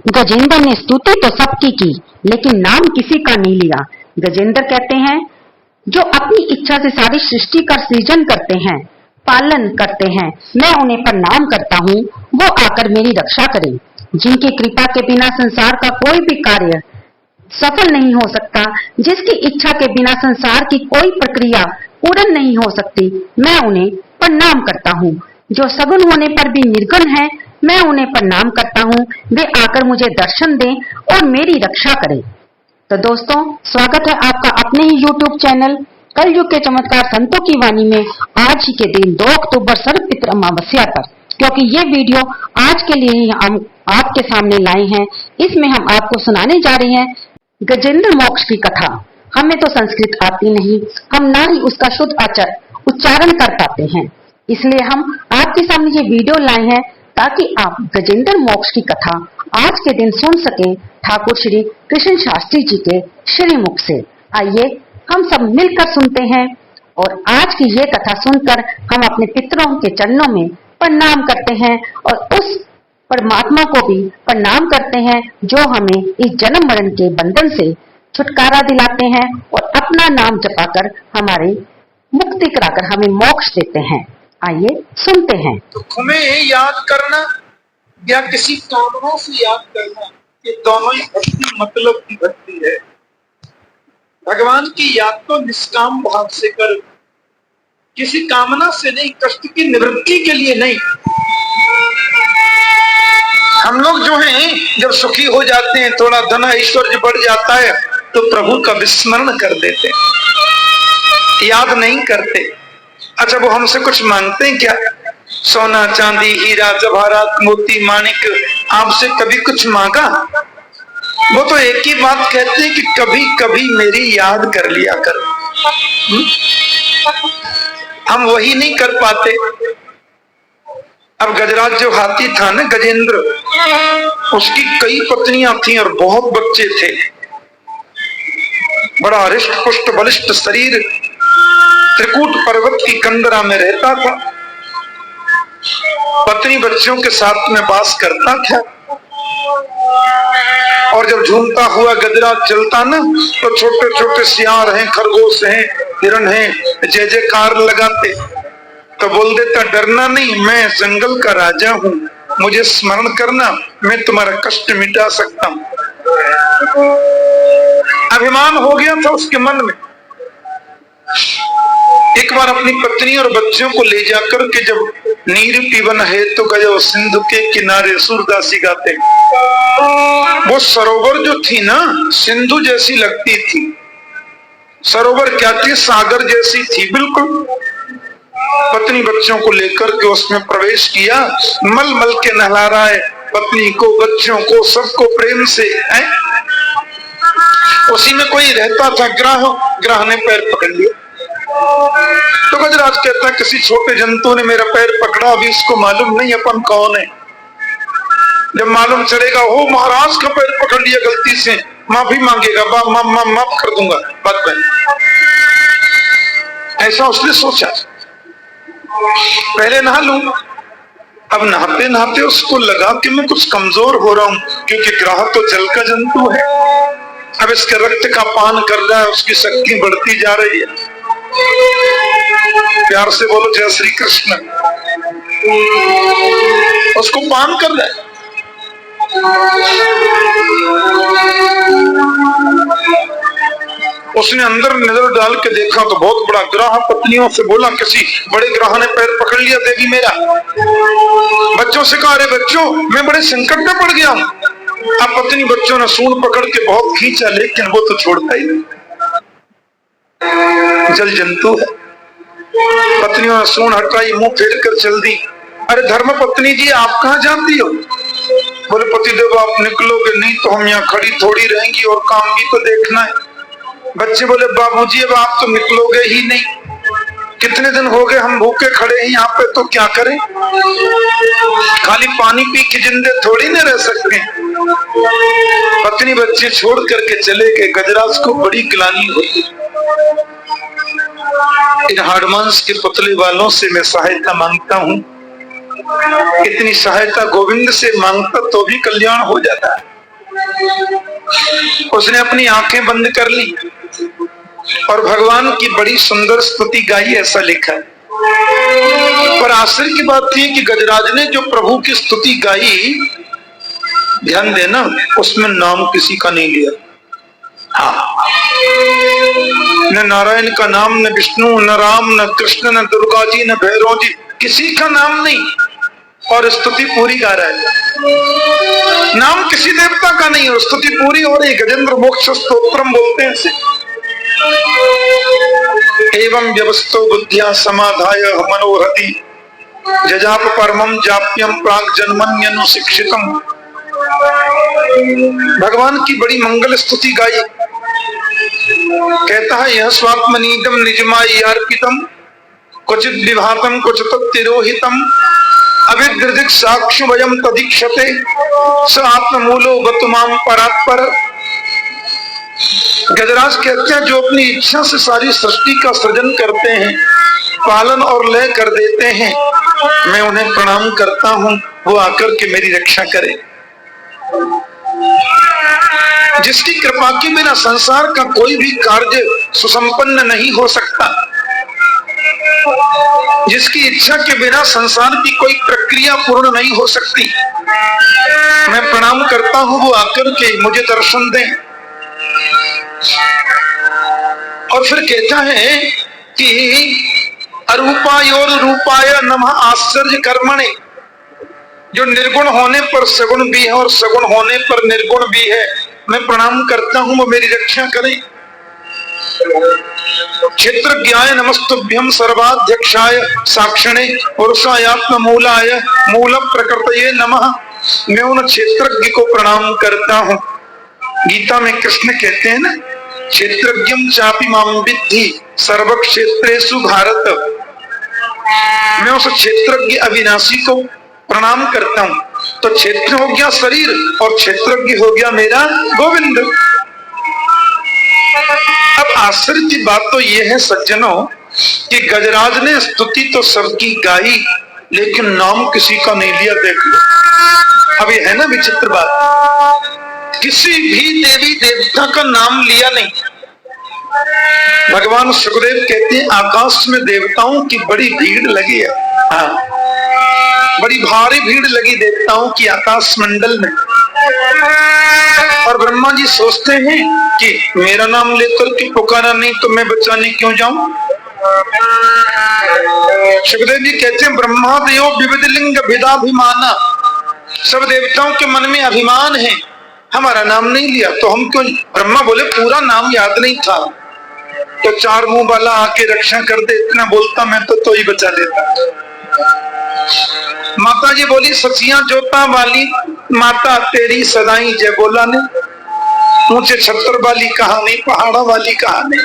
गजेंद्र ने स्तुति तो सबकी की, लेकिन नाम किसी का नहीं लिया। गजेंद्र कहते हैं, जो अपनी इच्छा से सारी सृष्टि का सृजन करते हैं, पालन करते हैं, मैं उन्हें प्रणाम करता हूँ, वो आकर मेरी रक्षा करें। जिनकी कृपा के बिना संसार का कोई भी कार्य सफल नहीं हो सकता, जिसकी इच्छा के बिना संसार की कोई प्रक्रिया पूर्ण नहीं हो सकती, मैं उन्हें प्रणाम करता हूँ। जो सगुण होने पर भी निर्गुण है, मैं उन्हें प्रणाम करता हूँ। वे आकर मुझे दर्शन दें और मेरी रक्षा करें। तो दोस्तों, स्वागत है आपका अपने ही YouTube चैनल कलयुग के चमत्कार संतों की वाणी में आज ही के दिन 2 अक्टूबर सर्वपितृ अमावस्या पर, क्योंकि ये वीडियो आज के लिए ही हम आपके सामने लाए हैं। इसमें हम आपको सुनाने जा रहे हैं गजेंद्र मोक्ष की कथा। हमें तो संस्कृत आती नहीं, हम ना ही उसका शुद्ध उच्चारण कर पाते हैं, इसलिए हम आपके सामने ये वीडियो लाए हैं ताकि आप गजेंद्र मोक्ष की कथा आज के दिन सुन सके ठाकुर श्री कृष्ण शास्त्री जी के श्री मुख से। आइए हम सब मिलकर सुनते हैं और आज की ये कथा सुनकर हम अपने पितरों के चरणों में प्रणाम करते हैं और उस परमात्मा को भी प्रणाम करते हैं जो हमें इस जन्म मरण के बंधन से छुटकारा दिलाते हैं और अपना नाम जपाकर हमारे मुक्ति कराकर हमें मोक्ष देते हैं। आइए सुनते हैं। तो तुम्हें याद करना या किसी कामना से याद करना, ये दोनों ही भक्ति मतलब की भक्ति है। भगवान की याद तो निष्काम भाव से कर, किसी कामना से नहीं, कष्ट की निवृत्ति के लिए नहीं। हम लोग जो हैं जब सुखी हो जाते हैं, थोड़ा धन ऐश्वर्य बढ़ जाता है, तो प्रभु का विस्मरण कर देते हैं, याद नहीं करते। अच्छा, वो हमसे कुछ मांगते हैं क्या? सोना चांदी हीरा जवाहरात मोती माणिक आपसे कभी कुछ मांगा? वो तो एक ही बात कहते हैं कि कभी कभी मेरी याद कर लिया कर। हम वही नहीं कर पाते। अब गजराज जो हाथी था ना, गजेंद्र, उसकी कई पत्नियां थीं और बहुत बच्चे थे। बड़ा हृष्ट पुष्ट बलिष्ठ शरीर, त्रिकूट पर्वत की कंदरा में रहता था, पत्नी बच्चों के साथ में वास करता था। और जब झूमता हुआ गजराज चलता ना, तो छोटे छोटे सियार हैं, खरगोश हैं, हिरण हैं, जय जयकार लगाते। तो बोल देता, डरना नहीं, मैं जंगल का राजा हूँ, मुझे स्मरण करना, मैं तुम्हारा कष्ट मिटा सकता हूँ। अभिमान हो गया था उसके मन में। एक बार अपनी पत्नी और बच्चों को ले जाकर के जब नीर पीवन है तो गयो सिंधु के किनारे सूरदासी गाते, वो सरोवर जो थी ना, सिंधु जैसी लगती थी। सरोवर क्या थी? सागर जैसी थी बिल्कुल। पत्नी बच्चों को लेकर के उसमें प्रवेश किया, मल मल के नहला रहा है पत्नी को, बच्चों को, सबको प्रेम से है। उसी में कोई रहता था, ग्राह ने पैर पकड़ लिया। तो गजराज कहता है, किसी छोटे जंतु ने मेरा पैर पकड़ा, अभी इसको मालूम नहीं अपन कौन है। जब मालूम चलेगा, हो महाराज का पैर पकड़ लिया गलती से, माफी मांगेगा, माफ कर दूंगा बात में। ऐसा उसने सोचा, पहले नहा लूं। अब नहाते नहाते उसको लगा कि मैं कुछ कमजोर हो रहा हूं, क्योंकि ग्राह तो जल का जंतु है। अब इसके रक्त का पान कर रहा है, उसकी शक्ति बढ़ती जा रही है। प्यार से बोलो जय श्री कृष्ण। उसको पान कर रहा है। उसने अंदर नजर डाल के देखा तो बहुत बड़ा ग्राह। पत्नियों से बोला, किसी बड़े ग्राह ने पैर पकड़ लिया देवी मेरा। बच्चों से कहा, अरे बच्चों, मैं बड़े संकट में पड़ गया हूं। अब पत्नी बच्चों ने सूंड पकड़ के बहुत खींचा, लेकिन वो तो छोड़ता ही नहीं, जल जंतु है। पत्नियों ने सूंड हटाई, मुंह फेर कर चल दी। अरे धर्म पत्नी जी, आप कहाँ जाती हो? बोले, पतिदेव आप निकलोगे नहीं तो हम यहाँ खड़ी थोड़ी रहेंगी और काम भी तो देखना है। बच्चे बोले, बाबूजी अब आप तो निकलोगे ही नहीं, कितने दिन हो गए हम भूखे खड़े हैं यहाँ पे, तो क्या करें? खाली पानी पी के जिंदे थोड़ी न रह सकते। पत्नी बच्चे छोड़ करके चले गए। गजराज को बड़ी ग्लानि होती। इन हाड़मांस के पुतले वालों से मैं सहायता मांगता हूँ, इतनी सहायता गोविंद से मांगता तो भी कल्याण हो जाता है। उसने अपनी आंखें बंद कर ली और भगवान की बड़ी सुंदर स्तुति गाई, ऐसा लिखा है। पर आश्चर्य की बात थी कि गजराज ने जो प्रभु की स्तुति गाई, ध्यान देना, उसमें नाम किसी का नहीं लिया। हाँ, न नारायण का नाम, न विष्णु, न राम, न कृष्ण, न दुर्गा जी, न भैरव जी, किसी का नाम नहीं। और स्तुति पूरी गा रहा है, नाम किसी देवता का नहीं, और स्तुति पूरी हो रही। गजेंद्र मोक्ष स्तोत्रम बोलते हैं इसे। एवं व्यवस्थो बुद्धिया समाधाय मनोरथि जजाप परमं जाप्यम प्राग जन्मन्यनुशिक्षितम। भगवान की बड़ी मंगल स्तुति गाई। कहता है, यह स्वात्मनीदम निजमाय अर्पितम क्वचित विभातम क्वचित तिरोहितम अविद्रदिक साक्षु वयम तदीक्षते स आत्ममूलो गतुमाम परात्पर। गजराज कहते हैं, जो अपनी इच्छा से सारी सृष्टि का सृजन करते हैं, पालन और लय कर देते हैं, मैं उन्हें प्रणाम करता हूं, वो आकर के मेरी रक्षा करे। जिसकी कृपा के बिना संसार का कोई भी कार्य सुसंपन्न नहीं हो सकता, जिसकी इच्छा के बिना संसार की कोई प्रक्रिया पूर्ण नहीं हो सकती, मैं प्रणाम करता हूं, वो आकर के मुझे दर्शन दें। और फिर कहता है कि अरूपायोर रूपाय नमः आश्चर्य कर्मणे, जो निर्गुण होने पर सगुण भी है और सगुण होने पर निर्गुण भी है, मैं प्रणाम करता हूं, वो मेरी रक्षा करें। क्षेत्रज्ञाय नमस्तुभ्यम सर्वाध्यक्षाय साक्षिणे पुरुषायात्म मूलाय मूल प्रकृतये नमः। मैं उन क्षेत्रज्ञ को प्रणाम करता हूं। गीता में कृष्ण कहते हैं ना, क्षेत्रज्ञम चापि मां विद्धि सर्व क्षेत्रेषु भारत। मैं उस क्षेत्रज्ञ अविनाशी को प्रणाम करता हूं। तो क्षेत्र हो गया शरीर और क्षेत्रज्ञ हो गया मेरा गोविंद। अब आश्चर्य की बात तो यह है सज्जनों कि गजराज ने स्तुति तो सबकी गाई, लेकिन नाम किसी का नहीं लिया। देख लो, अब ये है ना विचित्र बात, किसी भी देवी देवता का नाम लिया नहीं। भगवान सुखदेव कहते हैं, आकाश में देवताओं की बड़ी भीड़ लगी है। हाँ, बड़ी भारी भीड़ लगी देवताओं की आकाश मंडल में। और ब्रह्मा जी सोचते हैं कि मेरा नाम लेकर के पुकारा नहीं तो मैं बचाने क्यों जाऊं। सुखदेव जी कहते हैं, ब्रह्मा देव विविध लिंग भिदाभिमाना, सब देवताओं के मन में अभिमान है, हमारा नाम नहीं लिया तो हम क्यों। ब्रह्मा बोले, पूरा नाम याद नहीं था तो चार मुंह वाला आके रक्षा कर दे, इतना बोलता मैं तो ही बचा देता। माता जी बोली, सचिया जोता वाली माता तेरी सदाई जय बोला ने, ऊंचे छत्र वाली कहानी, पहाड़ा वाली कहानी।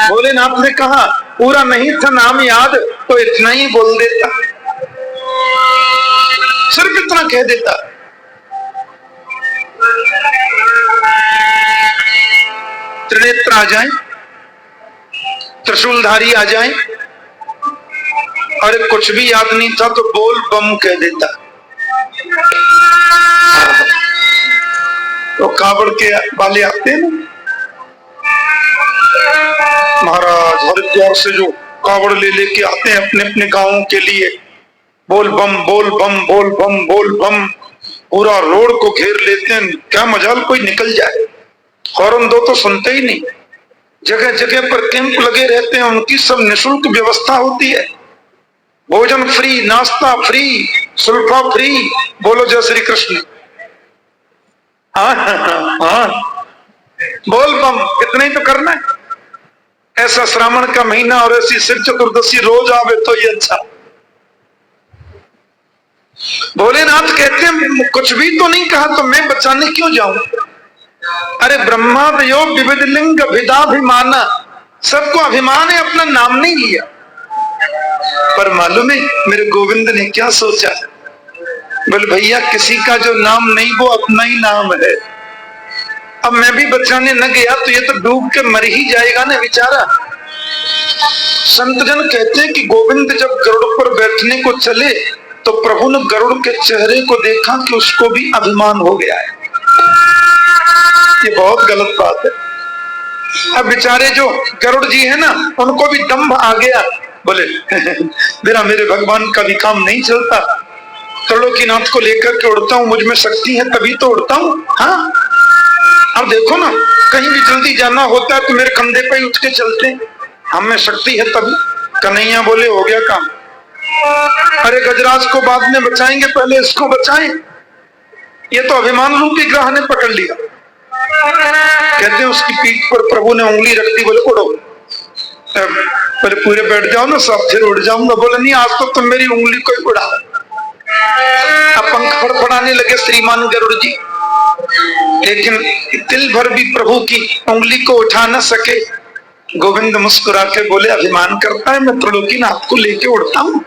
भोलेनाथ ने कहा, पूरा नहीं था नाम याद तो इतना ही बोल देता, सिर्फ इतना कह देता। त्रिनेत्र आ जाए, त्रिशूलधारी आ जाए, अरे कुछ भी याद नहीं था तो बोल बम कह देता। तो कावड़ के वाले आते हैं ना महाराज, हरिद्वार से जो कावड़ ले लेके आते हैं अपने अपने गांवों के लिए, बोल बम बोल बम बोल बम बोल बम, पूरा रोड को घेर लेते हैं। क्या मजाल कोई निकल जाए, हॉर्न दो तो सुनते ही नहीं। जगह जगह पर कैंप लगे रहते हैं, उनकी सब निःशुल्क व्यवस्था होती है, भोजन फ्री, नाश्ता फ्री, सुल्फा फ्री। बोलो जय श्री कृष्ण। हाँ हाँ हाँ, बोल बम, इतना ही तो करना है। ऐसा श्रावण का महीना और ऐसी शिव चतुर्दशी रोज आवे तो ये अच्छा। भोलेनाथ कहते हैं, कुछ भी तो नहीं कहा तो मैं बचाने क्यों जाऊं। अरे ब्रह्मा देव विविध लिंग भिदाभिमाना, सबको अभिमान है, अपना नाम नहीं लिया। पर मालूम है मेरे गोविंद ने क्या सोचा, बोले भैया किसी का जो नाम नहीं वो अपना ही नाम है। अब मैं भी बचाने न गया तो ये तो डूब के मर ही जाएगा ना बेचारा। संतजन कहते हैं कि गोविंद जब गरुड़ पर बैठने को चले तो प्रभु ने गरुड़ के चेहरे को देखा कि उसको भी अभिमान हो गया है। ये बहुत गलत बात है। अब बेचारे जो गरुड़ जी है ना, उनको भी दम्भ आ गया, बोले मेरे भगवान का भी काम नहीं चलता, त्रिलोकीनाथ को लेकर के उड़ता हूँ, मुझ में शक्ति है तभी तो उड़ता हूँ। हाँ, अब देखो ना, कहीं भी जल्दी जाना होता है तो मेरे कंधे पे ही उठ के चलते हैं, हम में शक्ति है तभी। कन्हैया बोले हो गया काम। अरे गजराज को बाद में बचाएंगे, पहले इसको बचाएं। ये तो अभिमान रूपी ग्रह ने पकड़ लिया। कहते हैं उसकी पीठ पर प्रभु ने उंगली रख दी, बोले उड़ो। बोले पूरे बैठ जाओ ना, सब फिर उड़ जाऊंगा। बोले नहीं, आज तो तुम मेरी उंगली को ही उड़ा। अब पंख फड़फड़ाने लगे श्रीमान गरुड़ जी, लेकिन तिल भर भी प्रभु की उंगली को उठा न सके। गोविंद मुस्कुरा के बोले अभिमान करता है, मैं त्रिलोकीनाथ को लेके उड़ता हूँ।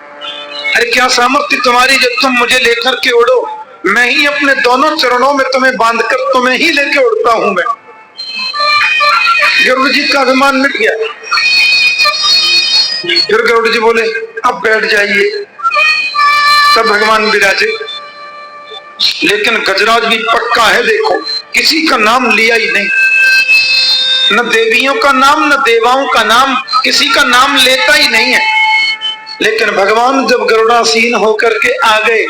अरे क्या सामर्थ्य तुम्हारी जब तुम मुझे लेकर के उड़ो, मैं ही अपने दोनों चरणों में तुम्हें बांधकर तुम्हें ही लेके उड़ता हूं मैं। गरुड़ जी का अभिमान मिट गया। फिर गरुड़ जी बोले अब बैठ जाइए। तब भगवान विराजे, लेकिन गजराज भी पक्का है, देखो किसी का नाम लिया ही नहीं, न देवियों का नाम न देवाओं का नाम, किसी का नाम लेता ही नहीं है। लेकिन भगवान जब गरुड़ासीन होकर के आ गए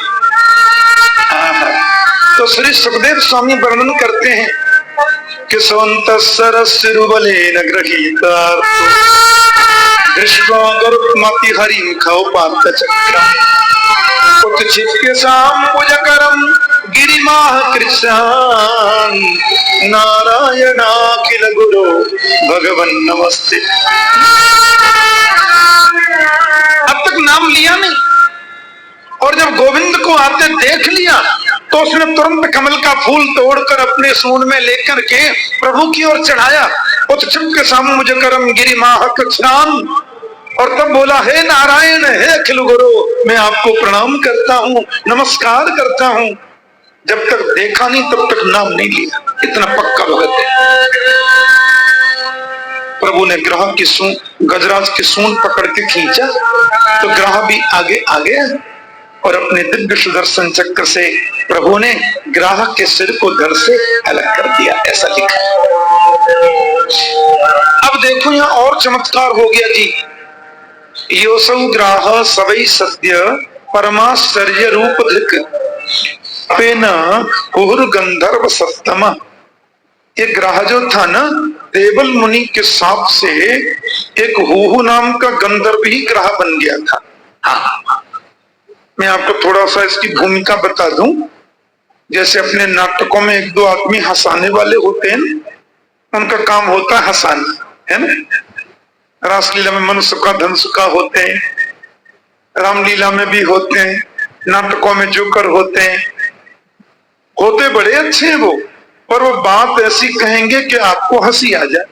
तो श्री सुखदेव स्वामी वर्णन करते हैं कि स्वंत सरसिरुबलेन गृहीतार्थ दृष्ट्वा गरुत्मति हरिं खौपात चक्रम् उत्क्षिप्य साम्बुजकरं गिरिमाह कृष्णान् नारायणाखिल गुरो भगवन् नमस्ते। अब तक नाम लिया नहीं, और जब गोविंद को आते देख लिया तो उसने तुरंत कमल का फूल तोड़कर अपने सूंड में लेकर के प्रभु की ओर चढ़ाया। उत्क्षिप्य साम्बुजकरं गिरिमाह कृष्णान्, और तब बोला हे नारायण, हे अखिल गुरु, मैं आपको प्रणाम करता हूँ, नमस्कार करता हूँ। जब तक देखा नहीं तब तक नाम नहीं लिया, इतना पक्का भगत है। प्रभु ने ग्रह की सूंड, गजराज की सूंड पकड़ के खींचा तो ग्रह भी आगे आ गया, और अपने दिव्य सुदर्शन चक्र से प्रभु ने ग्राह के सिर को धड़ से अलग कर दिया, ऐसा लिखा। अब देखो यहाँ और चमत्कार हो गया जी। योसौ ग्राह सवै सद्य परमाश्चर्य रूप धृक पेन हुर गंधर्व सप्तम। ये ग्राह जो था ना, देवल मुनि के साप से एक हुहु नाम का गंधर्व ही ग्राह बन गया था। हाँ, मैं आपको थोड़ा सा इसकी भूमिका बता दूं। जैसे अपने नाटकों में एक दो आदमी हंसाने वाले होते हैं, उनका काम होता है हंसाना, है ना। रासलीला में मनुष्य धनुषा होते हैं, रामलीला में भी होते हैं, नाटकों में जोकर होते हैं, होते बड़े अच्छे हैं वो, पर वो बात ऐसी कहेंगे कि आपको हंसी आ जाए।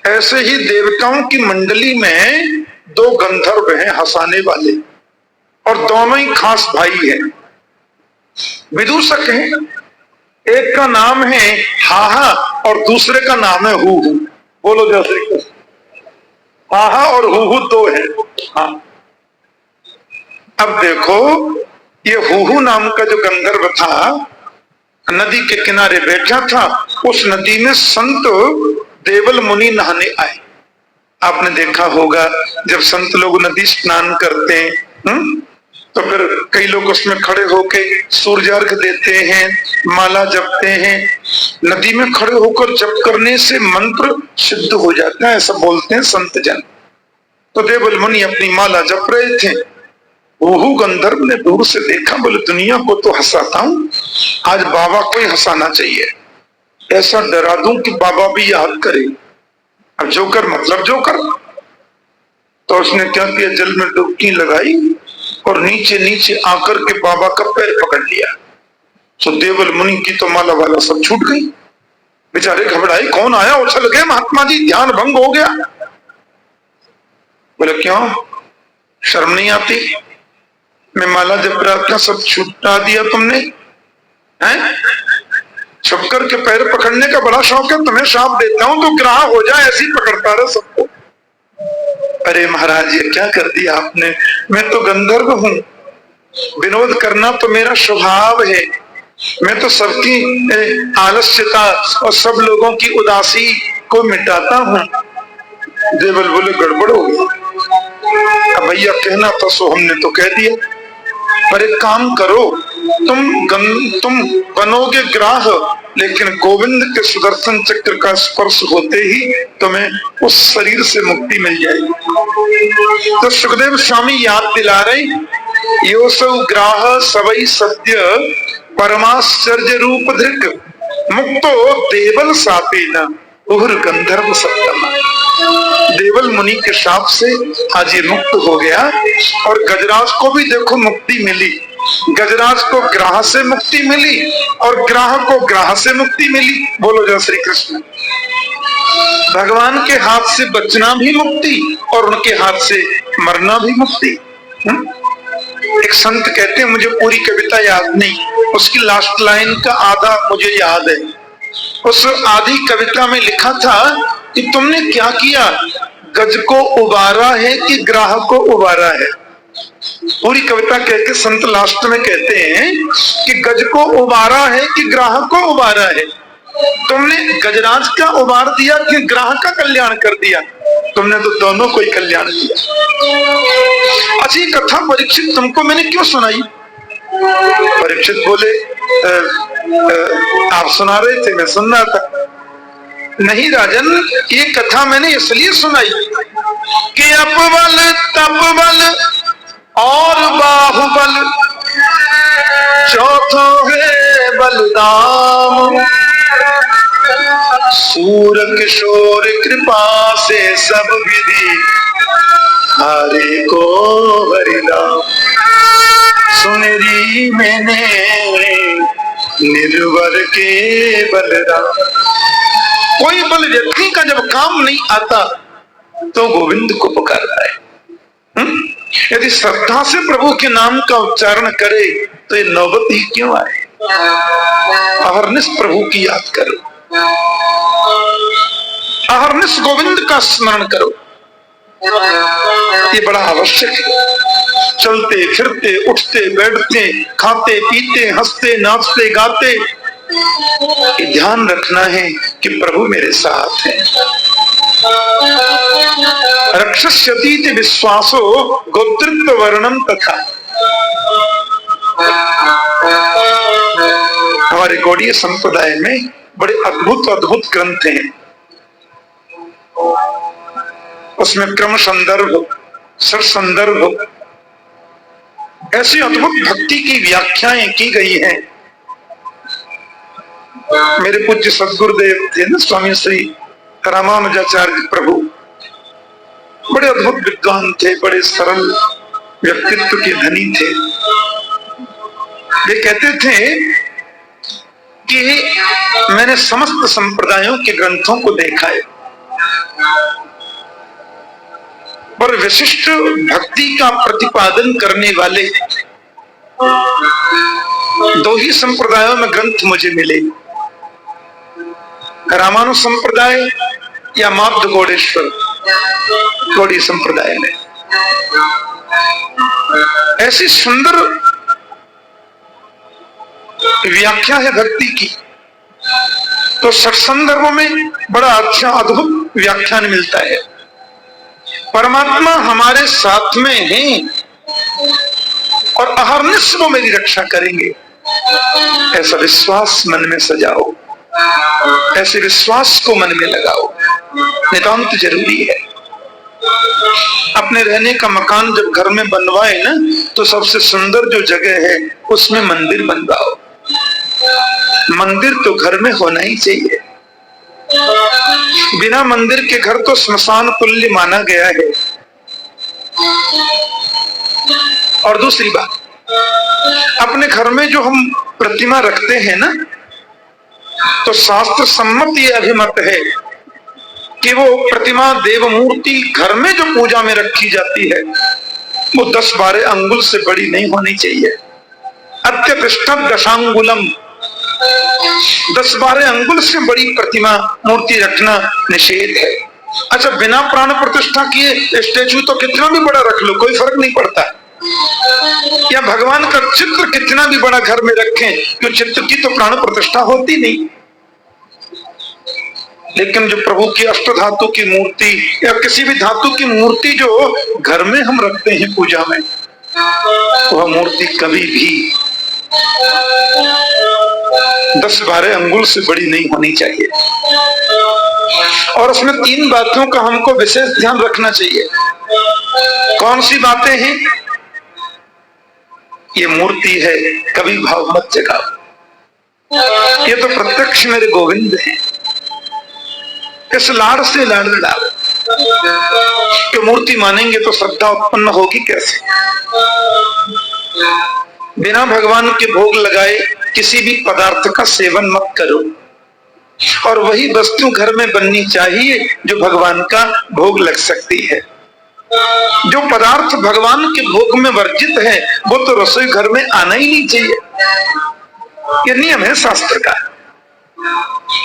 ऐसे ही देवताओं की मंडली में दो गंधर्व हैं हंसाने वाले, और दोनों ही खास भाई हैं, विदूषक हैं। एक का नाम है हाहा और दूसरे का नाम है हु। बोलो जय श्री कृष्ण। हाहा और हु दो है। हाँ, अब देखो ये हु नाम का जो गंधर्व था, नदी के किनारे बैठा था। उस नदी में संत देवल मुनि नहाने आए। आपने देखा होगा जब संत लोग नदी स्नान करते हैं तो फिर कई लोग उसमें खड़े होके सूर्यार्घ देते हैं, माला जपते हैं। नदी में खड़े होकर जप करने से मंत्र सिद्ध हो जाता है, ऐसा बोलते हैं संत जन। तो देवल मुनि अपनी माला जप रहे थे। ओहु गंधर्व ने दूर से देखा, बोले दुनिया को तो हंसाता हूं, आज बाबा को ही हंसाना चाहिए, ऐसा डरा दूं कि बाबा भी याद करे। अब जोकर मतलब जोकर। तो उसने क्या किया, जल में डुबकी लगाई और नीचे नीचे आकर के बाबा का पैर पकड़ लिया। तो देवल मुनि की तो माला वाला सब छूट गई। बेचारे घबराए, कौन आया, उछल गए, महात्मा जी ध्यान भंग हो गया। बोले क्यों, शर्म नहीं आती, मैं माला जप रहा था, सब छुटा दिया तुमने हैं? छुप करके पैर पकड़ने का बड़ा शौक है तुम्हें, शाप देता हूं तो ग्राह हो जाए, ऐसी पकड़ता रहा सबको। अरे महाराज ये क्या कर दिया आपने, मैं तो गंधर्व हूं, विनोद करना तो मेरा स्वभाव है। मैं तो सबकी आलस्यता और सब लोगों की उदासी को मिटाता हूँ। देवल बोले गड़बड़ हो गई। अब भैया कहना था सो हमने तो कह दिया, पर एक काम करो, तुम बनोगे ग्राह, लेकिन गोविंद के सुदर्शन चक्र का स्पर्श होते ही तुम्हें उस शरीर से मुक्ति मिल जाएगी। तो सुखदेव स्वामी याद दिला रहे, यो सब ग्राह सबई सत्य परमाश्चर्य रूप धृक मुक्तो देवल सापे न उहर गंधर्व सप्तमा। देवल मुनि के शाप से आज ये मुक्त हो गया। और गजराज को भी देखो मुक्ति मिली। गजराज को ग्राह से मुक्ति मिली और ग्राह को ग्राह से मुक्ति मिली। बोलो जय श्री कृष्ण। भगवान के हाथ से बचना भी मुक्ति और उनके हाथ से मरना भी मुक्ति। एक संत कहते हैं, मुझे पूरी कविता याद नहीं, उसकी लास्ट लाइन का आधा मुझे याद है। उस आधी कविता में लिखा था कि तुमने क्या किया, गज को उबारा है कि ग्राह को उबारा है। पूरी कविता कहकर संत लास्ट में कहते हैं कि गज को उबारा है कि ग्राह को उबारा है। तुमने गजराज का उबार दिया कि ग्राह का कल्याण कर दिया? तुमने तो दोनों को ही कल्याण किया। अच्छी कथा परीक्षित तुमको मैंने क्यों सुनाई? परीक्षित बोले आप सुना रहे थे, मैं सुन रहा था। नहीं राजन, ये कथा मैंने इसलिए सुनाई कि अपबल तपबल और बाहुबल चौथो है बलदाम। सूर किशोर कृपा से सब विधि हरे को हरिनाम। सुनरी मैंने निर्वर के बलराम। कोई बल व्यक्ति का जब काम नहीं आता तो गोविंद को पुकारता है। यदि श्रद्धा से प्रभु के नाम का उच्चारण करे तो ये नौबत ही क्यों आए? अहरनिश प्रभु की याद करो, अहरनिश गोविंद का स्मरण करो, ये बड़ा आवश्यक है। चलते फिरते उठते बैठते खाते पीते हंसते नाचते गाते ये ध्यान रखना है कि प्रभु मेरे साथ है। रक्षस्यतीति विश्वासो गोत्रित्व वर्णम तथा। हमारे गौड़ीय संप्रदाय में बड़े अद्भुत अद्भुत ग्रंथ हैं। उसमें क्रम संदर्भ सर संदर्भ ऐसी अद्भुत भक्ति की व्याख्याएं की गई हैं। मेरे पूज्य सद्गुरुदेव थे ना स्वामी श्री रामानुजाचार्य प्रभु, बड़े अद्भुत विद्वान थे, बड़े सरल व्यक्तित्व के धनी थे। वे कहते थे कि मैंने समस्त संप्रदायों के ग्रंथों को देखा है, पर विशिष्ट भक्ति का प्रतिपादन करने वाले दो ही संप्रदायों में ग्रंथ मुझे मिले, रामानु संप्रदाय या माध्य गौड़ेश्वर गौड़ी संप्रदाय में। ऐसी सुंदर व्याख्या है भक्ति की। तो सत्संदर्भ में बड़ा अच्छा अद्भुत व्याख्यान मिलता है। परमात्मा हमारे साथ में है और अहर्निश वो मेरी रक्षा करेंगे, ऐसा विश्वास मन में सजाओ, ऐसे विश्वास को मन में लगाओ, नितांत जरूरी है। अपने रहने का मकान जब घर में बनवाए ना, तो सबसे सुंदर जो जगह है उसमें मंदिर बनवाओ। मंदिर तो घर में होना ही चाहिए। बिना मंदिर के घर तो स्मशान तुल्य माना गया है। और दूसरी बात, अपने घर में जो हम प्रतिमा रखते हैं ना, तो शास्त्र सम्मत ये अभिमत है कि वो प्रतिमा देव मूर्ति घर में जो पूजा में रखी जाती है वो 10-12 अंगुल से बड़ी नहीं होनी चाहिए। अत्यतिष्ठत दशांगुलम, 10-12 अंगुल से बड़ी प्रतिमा मूर्ति रखना निषेध है। अच्छा, बिना प्राण प्रतिष्ठा किए स्टेचू तो कितना भी बड़ा रख लो, कोई फर्क नहीं पड़ता। या भगवान का चित्र कितना भी बड़ा घर में रखें, तो चित्र की तो प्राण प्रतिष्ठा होती नहीं। लेकिन जो प्रभु की अष्ट धातु की मूर्ति या किसी भी धातु की मूर्ति जो घर में हम रखते हैं पूजा में, वह मूर्ति कभी भी 10-12 अंगुल से बड़ी नहीं होनी चाहिए। और उसमें 3 बातों का हमको विशेष ध्यान रखना चाहिए। कौन सी बातें हैं? ये मूर्ति है, कभी भाव मत जगाओ। ये तो प्रत्यक्ष मेरे गोविंद हैं, इस लाड़ से लाड़ लड़ाओ। कि मूर्ति मानेंगे तो श्रद्धा उत्पन्न होगी कैसे? बिना भगवान के भोग लगाए किसी भी पदार्थ का सेवन मत करो। और वही वस्तु घर में बननी चाहिए जो भगवान का भोग लग सकती है। जो पदार्थ भगवान के भोग में वर्जित है वो तो रसोई घर में आना ही नहीं चाहिए। ये नियम है शास्त्र का।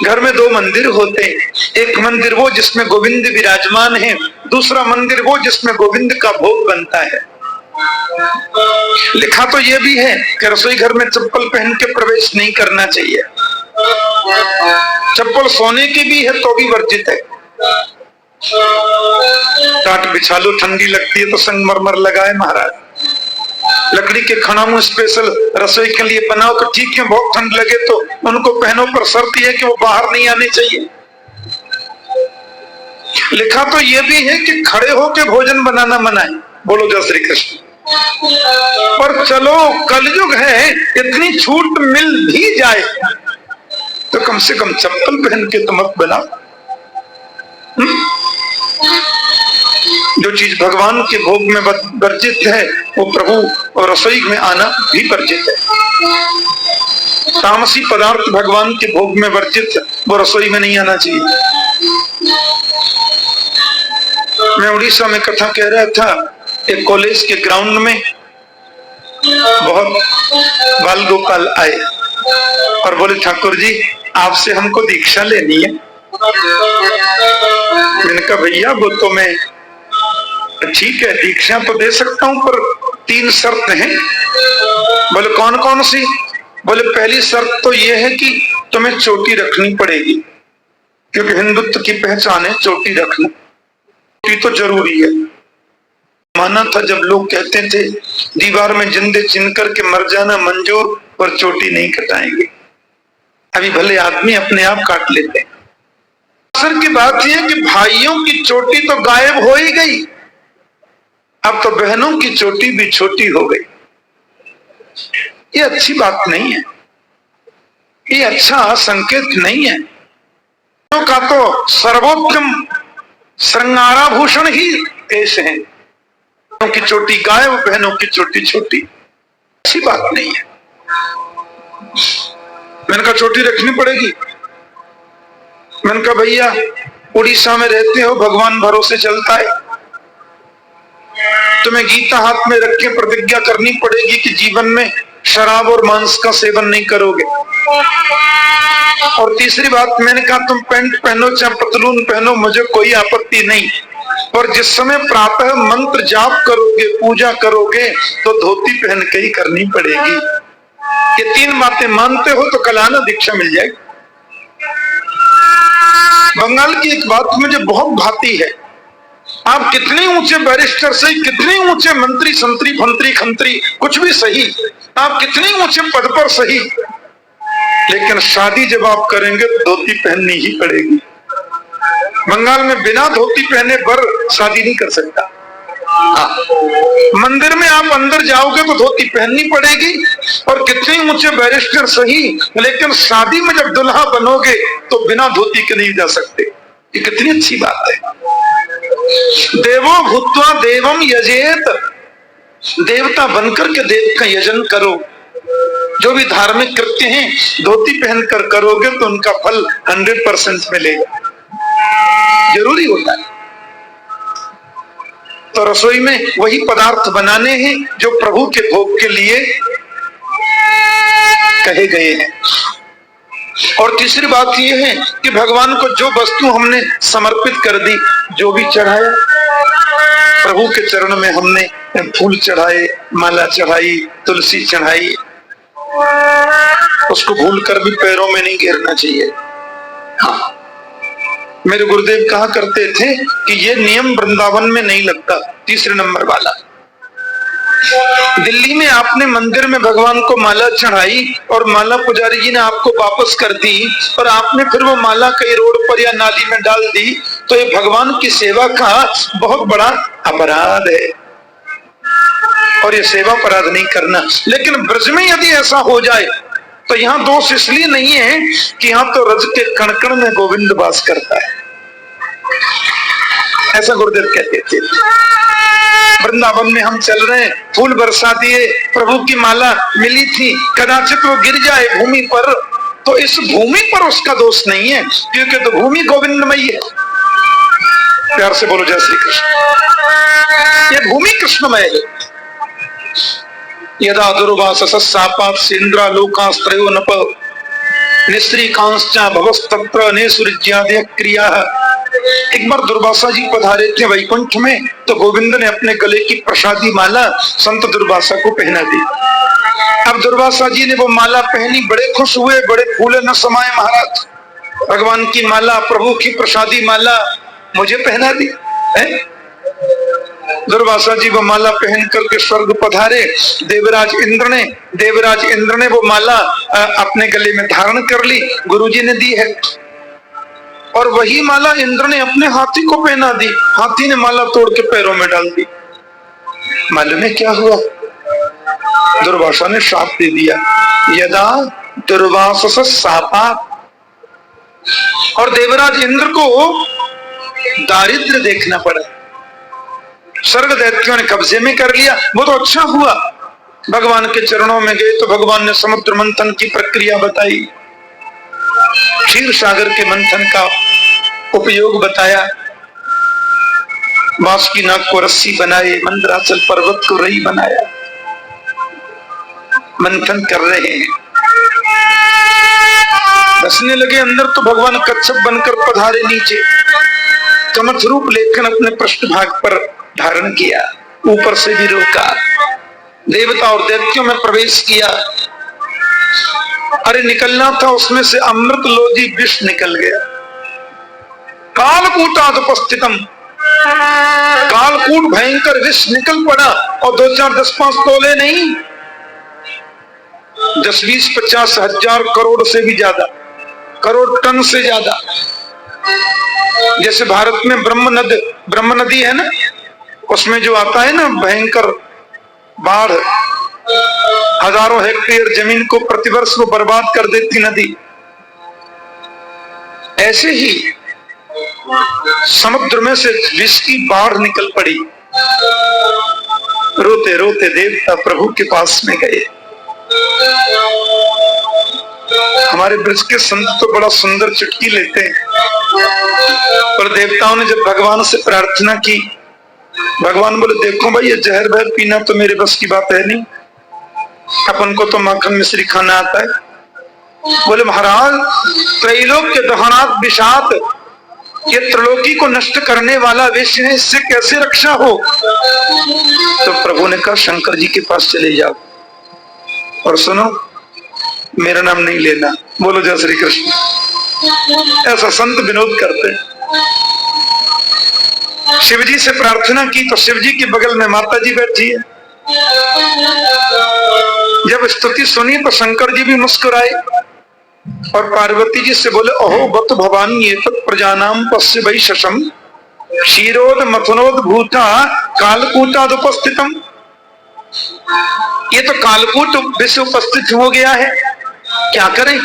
घर में 2 मंदिर होते हैं, एक मंदिर वो जिसमें गोविंद विराजमान है, दूसरा मंदिर वो जिसमें गोविंद का भोग बनता है। लिखा तो ये भी है कि रसोई घर में चप्पल पहन के प्रवेश नहीं करना चाहिए। चप्पल सोने की भी है तो भी वर्जित है। टाट बिछा लो, ठंडी लगती है तो संगमरमर लगाए महाराज। लकड़ी के खणामू स्पेशल रसोई के लिए बनाओ तो ठीक है, बहुत ठंड लगे तो उनको पहनो, पर शर्त है कि वो बाहर नहीं आने चाहिए। लिखा तो ये भी है कि खड़े होकर भोजन बनाना मना है। बोलो जय श्री कृष्ण। पर चलो कलयुग है, इतनी छूट मिल भी जाए तो कम से कम चप्पल पहन के तो मत बनाओ। जो चीज भगवान के भोग में वर्जित है वो प्रभु और रसोई में आना भी वर्जित है। तामसी पदार्थ भगवान के भोग में वर्जित है, वो रसोई में नहीं आना चाहिए। मैं उड़ीसा में कथा कह रहा था, एक कॉलेज के ग्राउंड में बहुत बाल गोपाल आए और बोले ठाकुर जी आपसे हमको दीक्षा लेनी है। मैंने कहा भैया वो तो मैं ठीक है दीक्षा तो दे सकता हूं पर 3 शर्त हैं। बोले कौन कौन सी? बोले पहली शर्त तो ये है कि तुम्हें चोटी रखनी पड़ेगी, क्योंकि हिंदुत्व की पहचान है चोटी रखना। चोटी तो जरूरी है। माना था जब लोग कहते थे दीवार में जिंदे चिन करके मर जाना मंजूर पर चोटी नहीं कटाएंगे। अभी भले आदमी अपने आप काट लेते हैं। असर की बात यह कि भाइयों की चोटी तो गायब हो ही गई, अब तो बहनों की चोटी भी छोटी हो गई। ये अच्छी बात नहीं है, ये अच्छा संकेत नहीं है। का तो सर्वोत्तम श्रृंगाराभूषण ही देश है। बहनों की चोटी गायब, बहनों की चोटी छोटी, अच्छी बात नहीं है। मैंने कहा चोटी रखनी पड़ेगी। मैंने कहा भैया उड़ीसा में रहते हो, भगवान भरोसे चलता है, तुम्हें गीता हाथ में रख के प्रतिज्ञा करनी पड़ेगी कि जीवन में शराब और मांस का सेवन नहीं करोगे। और तीसरी बात मैंने कहा तुम पैंट पहनो चाहे पतलून पहनो, मुझे कोई आपत्ति नहीं, पर जिस समय प्रातः मंत्र जाप करोगे, पूजा करोगे तो धोती पहन के ही करनी पड़ेगी। ये 3 बातें मानते हो तो कल आना दीक्षा मिल जाएगी। बंगाल की एक बात मुझे बहुत भाती है। आप कितने ऊंचे बैरिस्टर सही, कितने ऊंचे मंत्री संतरी फंतरी खंतरी कुछ भी सही, आप कितने ऊंचे पद पर सही, लेकिन शादी जब आप करेंगे तो धोती पहननी ही पड़ेगी। बंगाल में बिना धोती पहने वर शादी नहीं कर सकता। मंदिर में आप अंदर जाओगे तो धोती पहननी पड़ेगी, और कितने ऊंचे बैरिस्टर सही, लेकिन शादी में जब दुल्हा बनोगे तो बिना धोती के नहीं जा सकते। ये कितनी अच्छी बात है। देवो भूत्वा देवम यजेत, देवता बनकर के देव का यजन करो। जो भी धार्मिक कृत्य हैं धोती पहनकर करोगे तो उनका फल 100% मिलेगा, जरूरी होता है। तो रसोई में वही पदार्थ बनाने हैं जो प्रभु के भोग के लिए कहे गए हैं। और तीसरी बात यह है कि भगवान को जो वस्तु हमने समर्पित कर दी, जो भी चढ़ाया, प्रभु के चरण में हमने फूल चढ़ाए, माला चढ़ाई, तुलसी चढ़ाई, उसको भूलकर भी पैरों में नहीं गिरना चाहिए। हाँ, मेरे गुरुदेव कहा करते थे कि ये नियम वृंदावन में नहीं लगता। तीसरे नंबर वाला, दिल्ली में आपने मंदिर में भगवान को माला चढ़ाई और माला पुजारी जी ने आपको वापस कर दी और आपने फिर वो माला कहीं रोड पर या नाली में डाल दी, तो ये भगवान की सेवा का बहुत बड़ा अपराध है और ये सेवा अपराध नहीं करना। लेकिन ब्रज में यदि ऐसा हो जाए तो यहाँ दोष इसलिए नहीं है कि यहाँ तो रज के कण-कण में गोविंद वास करता है, ऐसा गुरुदेव कहते थे। वृंदावन में हम चल रहे हैं, फूल बरसा दिए, प्रभु की माला मिली थी, कदाचित वो गिर जाए भूमि पर, तो इस भूमि पर उसका दोष नहीं है, क्योंकि तो भूमि गोविंदमयी है। प्यार से बोलो जय श्री कृष्ण। ये भूमि कृष्णमय है। यदा दुर्वासस सापात सेन्द्रा लोकास्त्रयो नप निस्त्रीकांश्च भवस्तत्र नेसुरिज्यादय क्रिया। एक बार दुर्वासा जी पधारे थे वैकुंठ में, तो गोविंद ने अपने गले की प्रसादी माला संत दुर्वासा को पहना दी। अब दुर्वासा जी ने वो माला पहनी, बड़े खुश हुए, बड़े फूले न समाये महाराज, भगवान की माला, प्रभु की प्रसादी माला मुझे पहना दी है। दुर्वासा जी वो माला पहन करके स्वर्ग पधारे। देवराज इंद्र ने वो माला अपने गले में धारण कर ली, गुरुजी ने दी है। और वही माला इंद्र ने अपने हाथी को पहना दी, हाथी ने माला तोड़ के पैरों में डाल दी। मालूम है क्या हुआ? दुर्वासा ने श्राप दे दिया, यदा दुर्वासस सापात। और देवराज इंद्र को दारिद्र्य देखना पड़ा, स्वर्ग दैत्यों ने कब्जे में कर लिया। वो तो अच्छा हुआ, भगवान के चरणों में गए तो भगवान ने समुद्र मंथन की प्रक्रिया बताई, क्षीर सागर के मंथन का उपयोग बताया, बांस की नाक को रस्सी बनाए, मंदराचल पर्वत को रई बनाया, मंथन कर रहे हैं। दसने लगे अंदर तो भगवान कच्छप बनकर पधारे नीचे, कमथ रूप लेकर अपने पृष्ठभाग पर धारण किया, ऊपर से भी रोका, देवता और दैत्यों में प्रवेश किया। अरे निकलना था, उसमें से अमृत लोधी विष निकल गया। कालकूटाद उपस्थितम, कालकूट भयंकर विष निकल पड़ा, और 2 4 10 5 तोले नहीं, 10 20 50 हजार करोड़ से भी ज्यादा, करोड़ टन से ज्यादा। जैसे भारत में ब्रह्म नदी है ना, उसमें जो आता है ना भयंकर बाढ़, हजारों हेक्टेयर जमीन को प्रतिवर्ष वो बर्बाद कर देती नदी, ऐसे ही समुद्र में से विष की बाढ़ निकल पड़ी। रोते रोते देवता प्रभु के पास में गए। हमारे ब्रज के संत तो बड़ा सुंदर चुटकी लेते हैं, पर देवताओं ने जब भगवान से प्रार्थना की, भगवान बोले देखो भाई, ये जहर बहर पीना तो मेरे बस की बात है नहीं, अपन को तो माखन मिश्री खाना आता है। बोले महाराज, त्रैलोक्य दहनात् विषात्, ये त्रिलोकी को नष्ट करने वाला विष है, इससे कैसे रक्षा हो? तो प्रभु ने कहा शंकर जी के पास चले जाओ और सुनो, मेरा नाम नहीं लेना। बोलो जय श्री कृष्ण। ऐसा संत विनोद करते। शिव जी से प्रार्थना की तो शिव जी के बगल में माता जी बैठी है। जब स्तुति सुनी तो शंकर जी भी मुस्कुराए और पार्वती जी से बोले अहो बत भवानी ये तत् प्रजानाम पश्य वै शशम क्षीरोद मथनोद भूता कालकूटाद उपस्थितम। ये तो कालकूट विश्व उपस्थित हो गया है, क्या करें?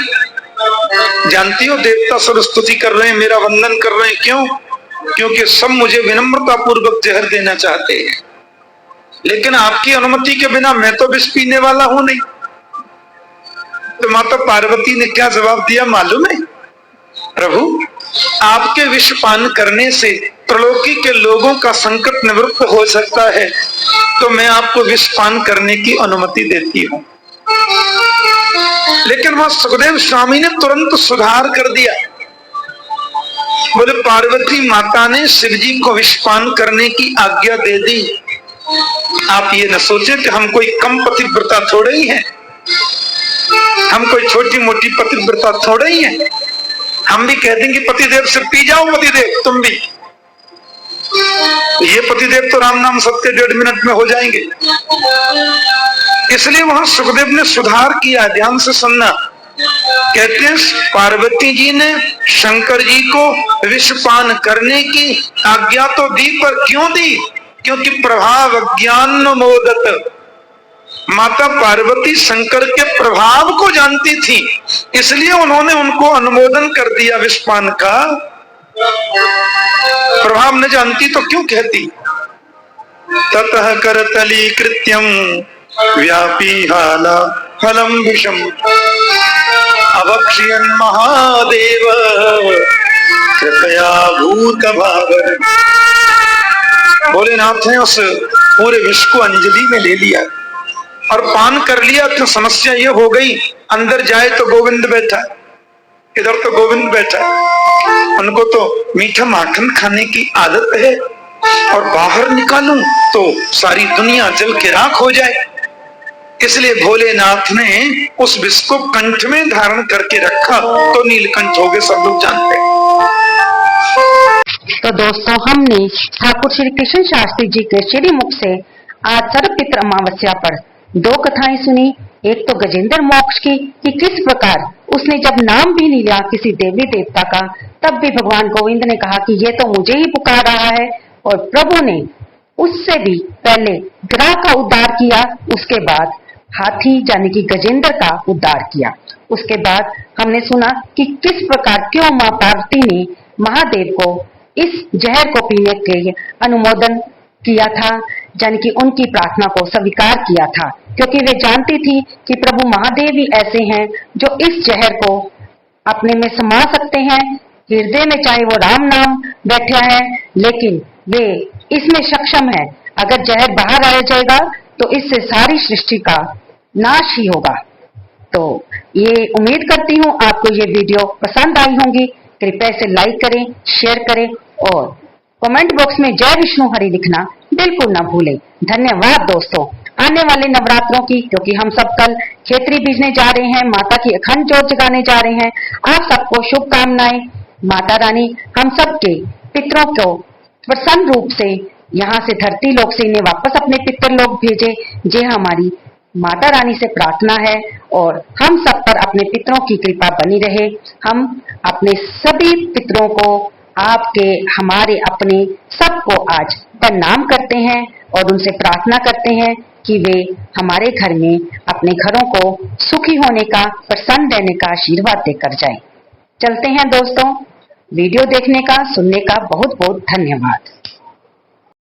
जानती हो देवता सब स्तुति कर रहे हैं, मेरा वंदन कर रहे हैं, क्यों? क्योंकि सब मुझे विनम्रता पूर्वक जहर देना चाहते हैं, लेकिन आपकी अनुमति के बिना मैं तो विष पीने वाला हूं नहीं। तो माता पार्वती ने क्या जवाब दिया मालूम है? प्रभु, आपके विष पान करने से त्रिलोकी के लोगों का संकट निवृत्त हो सकता है, तो मैं आपको विष पान करने की अनुमति देती हूं। लेकिन वहां सुखदेव स्वामी ने तुरंत सुधार कर दिया। बोले पार्वती माता ने शिव जी को विष पान करने की आज्ञा दे दी, आप ये न सोचे कि हम कोई कम पतिव्रता थोड़े ही हैं, हम कोई छोटी मोटी पतिव्रता थोड़े ही हैं। हम भी कह देंगे पतिदेव से पी जाओ पतिदेव तुम भी, ये पतिदेव तो राम नाम सत्य 1.5 मिनट में हो जाएंगे। इसलिए वहां सुखदेव ने सुधार किया, ध्यान से सुनना। कहते हैं पार्वती जी ने शंकर जी को विषपान करने की आज्ञा तो दी, पर क्यों दी? क्योंकि प्रभाव ज्ञान मोदत, माता पार्वती शंकर के प्रभाव को जानती थी, इसलिए उन्होंने उनको अनुमोदन कर दिया विषपान का। प्रभाव न जानती तो क्यों कहती? ततः करतली कृत्यम व्यापी हाला फलम विषम अवक्ष्यन् महादेव कृपया भूत भावर। भोलेनाथ ने उस पूरे विष को अंजलि में ले लिया और पान कर लिया। तो समस्या ये हो गई, अंदर जाए तो गोविंद बैठा, इधर तो गोविंद बैठा। उनको तो मीठा माखन खाने की आदत है, और बाहर निकालूं तो सारी दुनिया जल के राख हो जाए। इसलिए भोलेनाथ ने उस विष को कंठ में धारण करके रखा, तो नीलकंठ हो गए, सब लोग जानते हैं। तो दोस्तों, हमने ठाकुर श्री कृष्ण शास्त्री जी के श्री मुख से आज सर्वपितृ अमावस्या पर 2 कथाएं सुनी। एक तो गजेंद्र मोक्ष की, कि किस प्रकार उसने जब नाम भी नहीं लिया किसी देवी देवता का, तब भी भगवान गोविंद ने कहा कि ये तो मुझे ही पुकार रहा है, और प्रभु ने उससे भी पहले ग्रह का उद्धार किया, उसके बाद हाथी यानी कि गजेंद्र का उद्धार किया। उसके बाद हमने सुना कि किस प्रकार क्यों मां पार्वती ने महादेव को इस जहर को पीने के अनुमोदन किया था, यानी कि उनकी प्रार्थना को स्वीकार किया था, क्योंकि वे जानती थी कि प्रभु महादेव ही ऐसे हैं जो इस जहर को अपने में समा सकते हैं। हृदय में चाहे वो राम नाम बैठा है, लेकिन वे इसमें सक्षम है। अगर जहर बाहर आ जाएगा तो इससे सारी सृष्टि का नाश ही होगा। तो ये उम्मीद करती हूँ आपको ये वीडियो पसंद आई होंगी। कृपया इसे लाइक करें, शेयर करें और कमेंट बॉक्स में जय विष्णु हरि लिखना बिल्कुल ना भूलें। धन्यवाद दोस्तों। आने वाले नवरात्रों की, क्योंकि हम सब कल खेतरी बीजने जा रहे हैं, माता की अखंड ज्योत जगाने जा रहे हैं। आप सबको शुभकामनाएं। माता रानी हम सबके पितरों को प्रसन्न रूप से यहाँ से धरती लोक से इन्हें वापस अपने पितर लोक भेजे। ये हमारी माता रानी से प्रार्थना है, और हम सब पर अपने पितरों की कृपा बनी रहे। हम अपने सभी पितरों को, आपके, हमारे, अपने सबको आज प्रणाम करते हैं और उनसे प्रार्थना करते हैं कि वे हमारे घर में अपने घरों को सुखी होने का, प्रसन्न रहने का आशीर्वाद देकर जाएं। चलते हैं दोस्तों। वीडियो देखने का, सुनने का बहुत बहुत धन्यवाद।